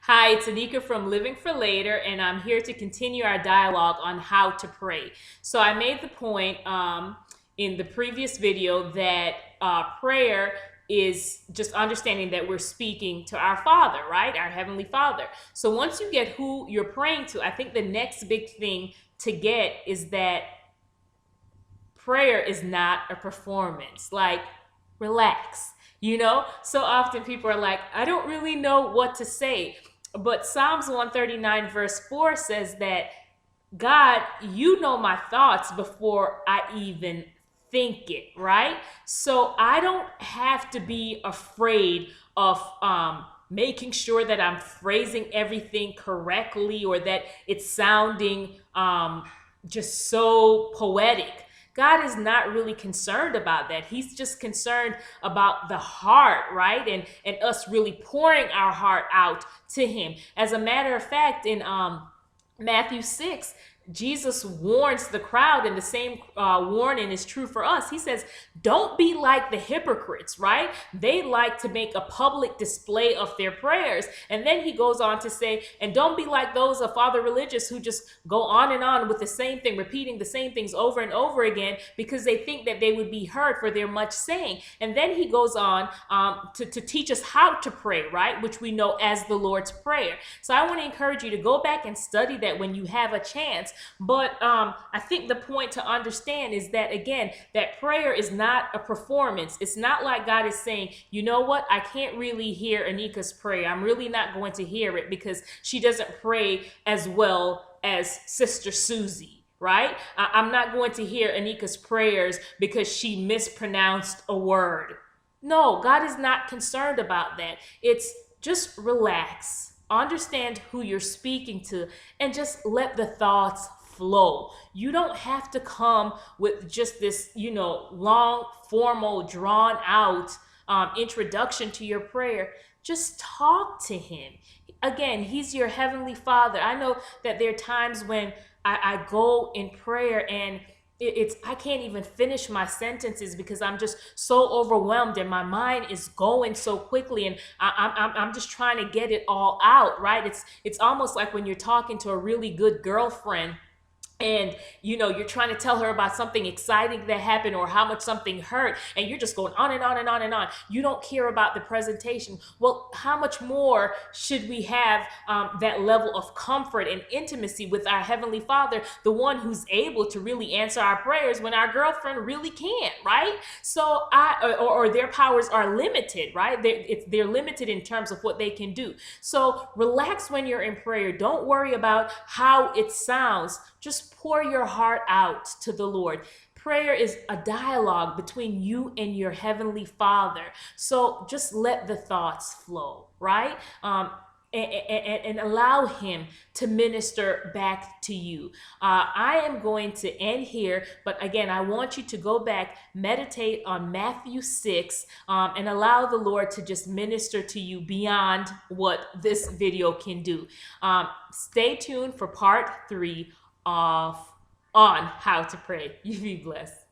Hi, it's Anika from Living for Later, and I'm here to continue our dialogue on how to pray. So, I made the point in the previous video that prayer is just understanding that we're speaking to our Father, right? Our Heavenly Father. So, once you get who you're praying to, I think the next big thing to get is that prayer is not a performance. Like, relax. So often people are like, I don't really know what to say. But Psalms 139, verse 4 says that God, you know my thoughts before I even think it, right? So I don't have to be afraid of making sure that I'm phrasing everything correctly or that it's sounding just so poetic. God is not really concerned about that. He's just concerned about the heart, right? And us really pouring our heart out to him. As a matter of fact, in Matthew 6, Jesus warns the crowd, and the same warning is true for us. He says, don't be like the hypocrites, right? They like to make a public display of their prayers. And then he goes on to say, and don't be like those of other religious who just go on and on with the same thing, repeating the same things over and over again because they think that they would be heard for their much saying. And then he goes on to teach us how to pray, right? Which we know as the Lord's Prayer. So I want to encourage you to go back and study that when you have a chance. But I think the point to understand is that, again, that prayer is not a performance. It's not like God is saying, you know what, I can't really hear Anika's prayer. I'm really not going to hear it because she doesn't pray as well as Sister Susie. Right? I'm not going to hear Anika's prayers because she mispronounced a word. No, God is not concerned about that. It's just relax, understand who you're speaking to, and just let the thoughts flow. You don't have to come with just this, long, formal, drawn out introduction to your prayer. Just talk to him. Again, he's your heavenly Father. I know that there are times when I go in prayer and it's I can't even finish my sentences because I'm just so overwhelmed and my mind is going so quickly, and I'm just trying to get it all out, right? It's almost like when you're talking to a really good girlfriend and you're trying to tell her about something exciting that happened or how much something hurt, and you're just going on and on and on and on. You don't care about the presentation. Well, how much more should we have that level of comfort and intimacy with our Heavenly Father, the one who's able to really answer our prayers when our girlfriend really can't, right? So or their powers are limited, right? They're limited in terms of what they can do. So relax when you're in prayer. Don't worry about how it sounds. Just pour your heart out to the Lord. Prayer is a dialogue between you and your Heavenly Father. So just let the thoughts flow, right? And allow him to minister back to you. I am going to end here, but again, I want you to go back, meditate on Matthew 6, and allow the Lord to just minister to you beyond what this video can do. Stay tuned for part 3 of on how to pray. You be blessed.